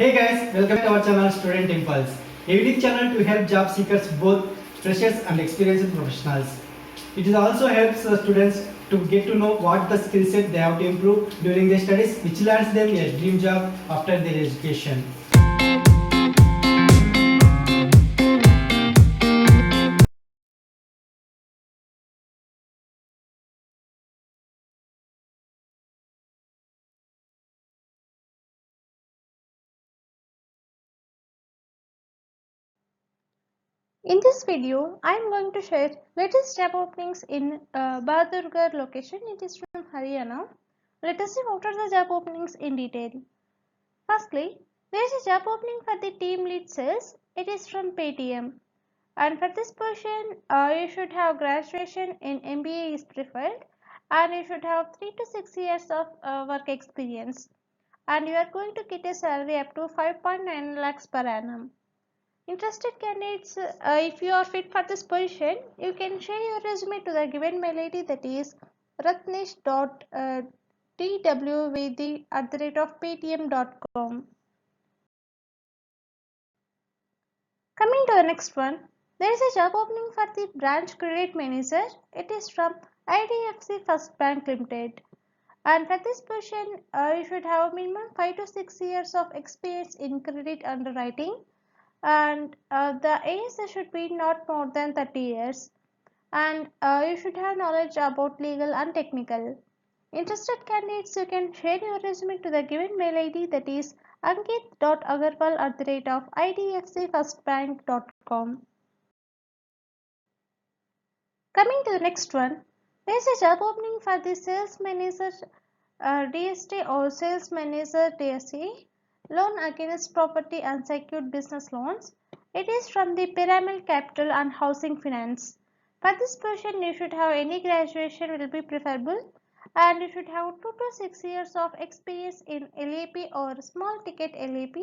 Hey guys, welcome to our channel Student Impulse, a unique channel to help job seekers, both freshers and experienced professionals. It also helps students to get to know what the skill set they have to improve during their studies, which lands them a dream job after their education. In this video, I am going to share latest job openings in Bahadurgarh location. It is from Haryana. Let us see what are the job openings in detail. Firstly, there is a job opening for the team lead sales. It is from Paytm. And for this position, you should have graduation in MBA is preferred, and you should have 3 to 6 years of work experience. And you are going to get a salary up to 5.9 lakhs per annum. Interested candidates, if you are fit for this position, you can share your resume to the given mail ID, that is ratnesh.twvd@paytm.com. Coming to the next one, there is a job opening for the branch credit manager. It is from IDFC First Bank Limited. And for this position, you should have minimum 5 to 6 years of experience in credit underwriting, and the age should be not more than 30 years, and you should have knowledge about legal and technical. Interested candidates, you can share your resume to the given mail ID, that is ankit.agarwal@idfcfirstbank.com. Coming to the next one, there is a job opening for the sales manager DST or sales manager DSE, loan against property and secured business loans. It is from the Pyramid Capital and Housing Finance. For this position, you should have any graduation will be preferable, and you should have 2 to 6 years of experience in LAP or small ticket LAP,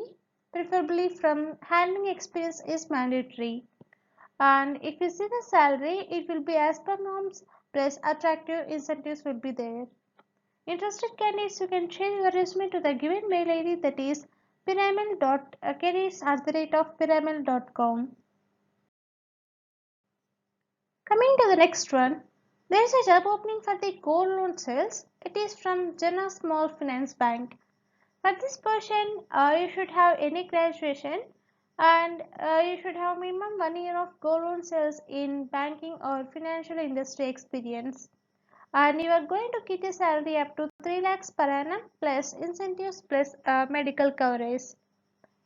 preferably from handling experience is mandatory. And if you see the salary, it will be as per norms plus attractive incentives will be there. Interested candidates, you can share your resume to the given mail ID, that is pyramid.careers@pyramid.com. Coming to the next one, there is a job opening for the gold loan sales. It is from Jana Small Finance Bank. For this position, you should have any graduation, and you should have minimum 1 year of gold loan sales in banking or financial industry experience. And you are going to get a salary up to 3 lakhs per annum plus incentives plus medical coverage.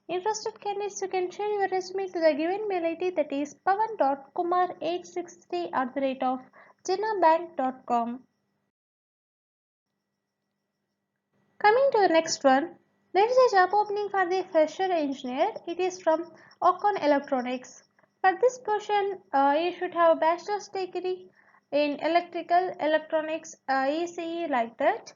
Interested candidates, you can share your resume to the given mail ID, that is pawan.kumar863@jinabank.com. Coming to the next one, there is a job opening for the fresher engineer. It is from Ocon Electronics. For this position, you should have a bachelor's degree in electrical, electronics, ECE like that.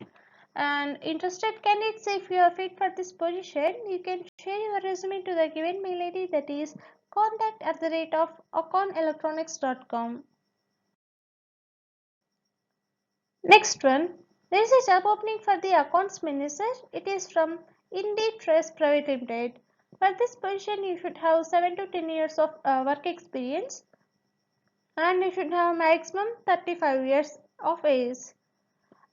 And interested candidates, if you are fit for this position, you can share your resume to the given mail ID, that is contact@oconelectronics.com. Next one, there is a job opening for the accounts manager. It is from Indeed Trust Private Limited. For this position, you should have 7 to 10 years of work experience, and you should have maximum 35 years of age.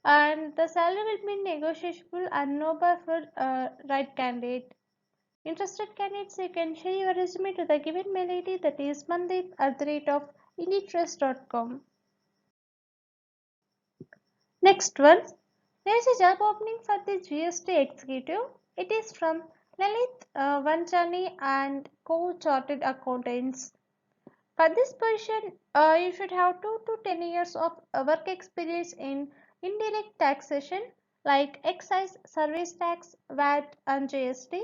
And the salary will be negotiable and no bar for right candidate. Interested candidates, you can share your resume to the given mail ID, that is mandeep@indeedtrust.com. Next one, there is a job opening for the GST executive. It is from Lalit Vanchani and Co-Chartered Accountants. For this position, you should have 2 to 10 years of work experience in indirect taxation like excise, service tax, VAT, and GST.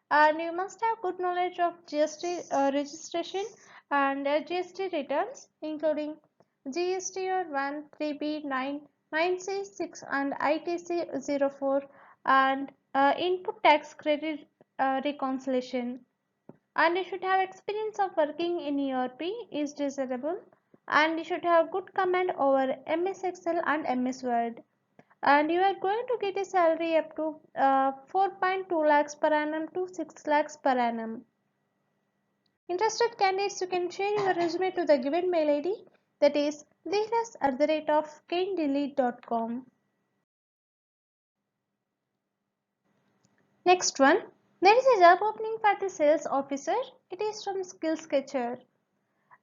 And you must have good knowledge of GST registration and GST returns, including GSTR 1, 3B, 9, 9C6, and ITC 04, and input tax credit reconciliation. And you should have experience of working in ERP is desirable, and you should have good command over MS Excel and MS Word. and you are going to get a salary up to 4.2 lakhs per annum to 6 lakhs per annum. Interested candidates, you can share your resume to the given mail ID, that is leaders@kanedelete.com. Next one, there is a job opening for the sales officer. It is from SkillsCatcher.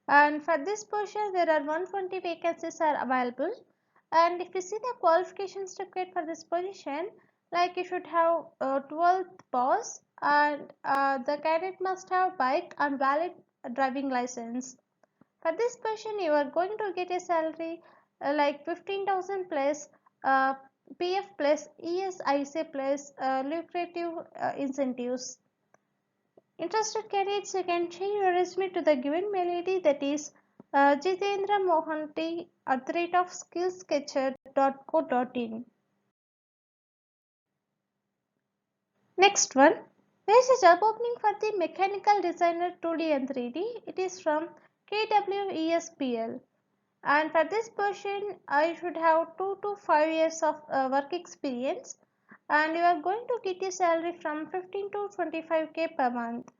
And for this position, there are 120 vacancies are available. And if you see the qualifications required for this position, like you should have 12th pass, and the candidate must have bike and valid driving license. For this position, you are going to get a salary like 15,000 plus uh, PF plus ESIC plus lucrative incentives. Interested candidates, you can share your resume to the given mail ID, that is Jitendra Mohanty @skillssketcher.co.in. Next one, there is a job opening for the mechanical designer 2D and 3D. It is from KWESPL. And for this position, I should have 2 to 5 years of work experience, and you are going to get a salary from 15 to 25k per month.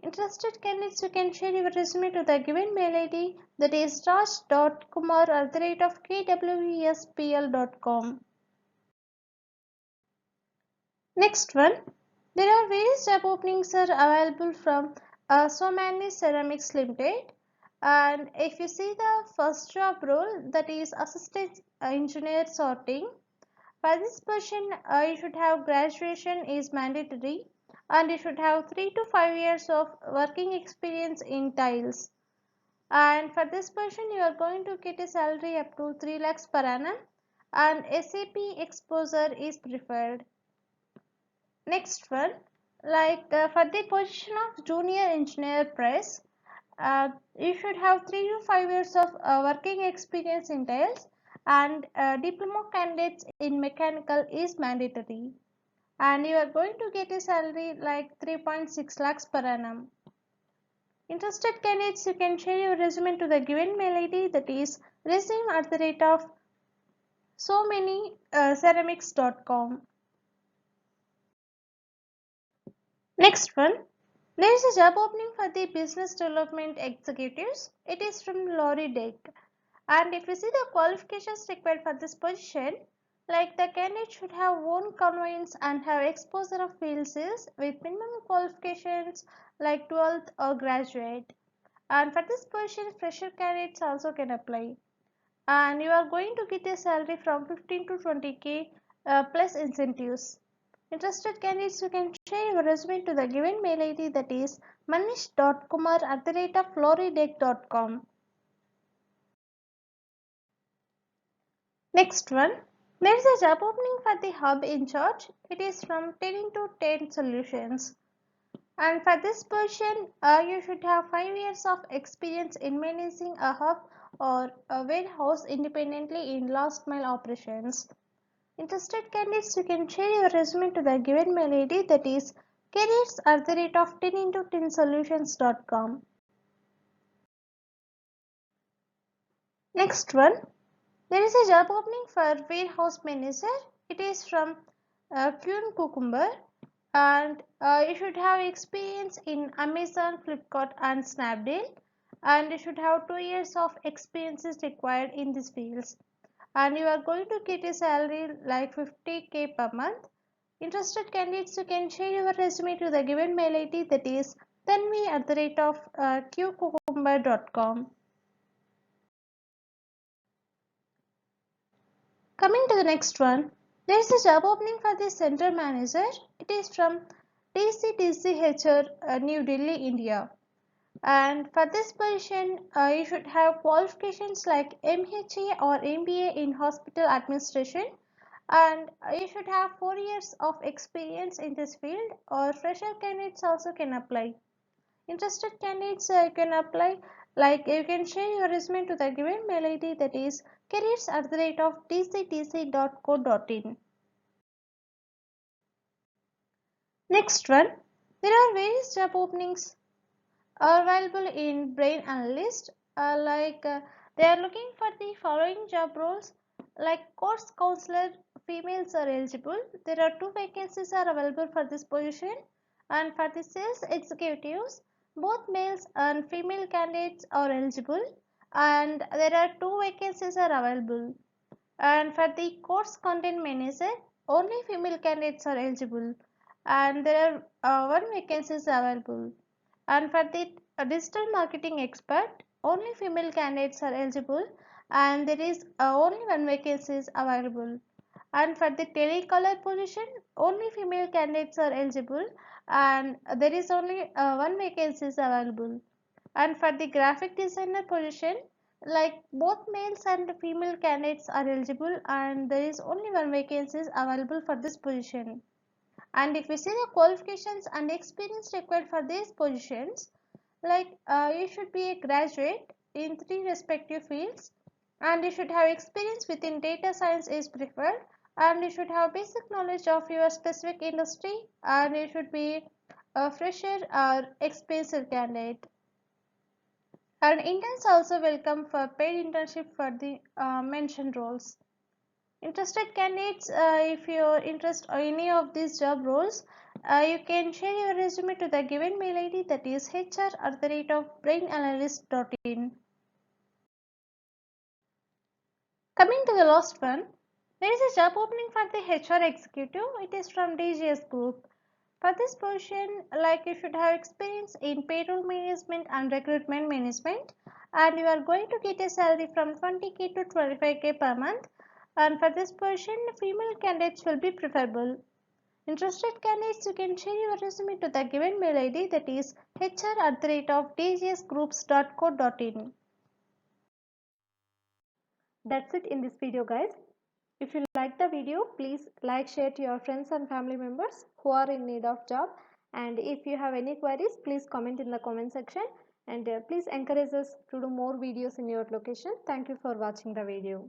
Interested candidates, you can share your resume to the given mail ID, that is raj.kumar@kwespl.com. Next one, there are various job openings are available from Somani Ceramics Limited. And if you see the first job role, that is assistant engineer sorting. For this position, you should have graduation is mandatory, and you should have 3 to 5 years of working experience in tiles. And for this position, you are going to get a salary up to 3 lakhs per annum, and SAP exposure is preferred. Next one, like for the position of junior engineer press, you should have 3 to 5 years of working experience in tiles, and diploma candidates in mechanical is mandatory, and you are going to get a salary like 3.6 lakhs per annum. Interested candidates, you can share your resume to the given mail ID, that is resume@so many ceramics.com. Next one, there is a job opening for the business development executives. It is from Lorry Deck. And if you see the qualifications required for this position, like the candidate should have own conveyance and have exposure of field sales with minimum qualifications like 12th or graduate. And for this position, fresher candidates also can apply. And you are going to get a salary from 15 to 20k plus incentives. Interested candidates, you can share your resume to the given mail ID, that is manish.kumar@florideck.com. Next one, there is a job opening for the hub in charge. It is from 10 into 10 solutions. And for this position, you should have 5 years of experience in managing a hub or a warehouse independently in last mile operations. Interested candidates, you can share your resume to the given mail ID, that is careers@10into10solutions.com. Next one, there is a job opening for warehouse manager. It is from Kuhn Cucumber, and you should have experience in Amazon, Flipkart and Snapdeal, and you should have 2 years of experiences required in these fields, and you are going to get a salary like 50k per month. Interested candidates, you can share your resume to the given mail ID, that is tanvi@qcucumber.com. Coming to the next one, there is a job opening for the center manager. It is from DCDCHR, New Delhi, India. And for this position, you should have qualifications like MHA or MBA in hospital administration, and you should have 4 years of experience in this field, or fresher candidates also can apply. Interested candidates can apply, like you can share your resume to the given mail ID, that is careers@dctc.co.in. Next one, there are various job openings available in brain analyst, like they are looking for the following job roles, like course counselor, females are eligible. There are two vacancies are available for this position. And for the sales executives, both males and female candidates are eligible, and there are two vacancies are available. And for the course content manager, only female candidates are eligible, and there are one vacancy is available. And for the digital marketing expert, only female candidates are eligible, and there is only one vacancy is available. And for the telecaller position, only female candidates are eligible, and there is only one vacancy is available. And for the graphic designer position, like both males and female candidates are eligible, and there is only one vacancy is available for this position. And if we see the qualifications and experience required for these positions, like you should be a graduate in three respective fields, and you should have experience within data science is preferred, and you should have basic knowledge of your specific industry, and you should be a fresher or experienced candidate. And interns also welcome for paid internship for the mentioned roles. Interested candidates, if you're interested in any of these job roles, you can share your resume to the given mail ID, that is hr@brainanalyst.in. Coming to the last one, there is a job opening for the HR executive. It is from DGS Group. For this position, like you should have experience in payroll management and recruitment management, and you are going to get a salary from 20k to 25k per month. And for this position, female candidates will be preferable. Interested candidates, you can share your resume to the given mail ID, that is hr@dgsgroups.co.in. That's it in this video, guys. If you like the video, please like, share to your friends and family members who are in need of job. And if you have any queries, please comment in the comment section. And please encourage us to do more videos in your location. Thank you for watching the video.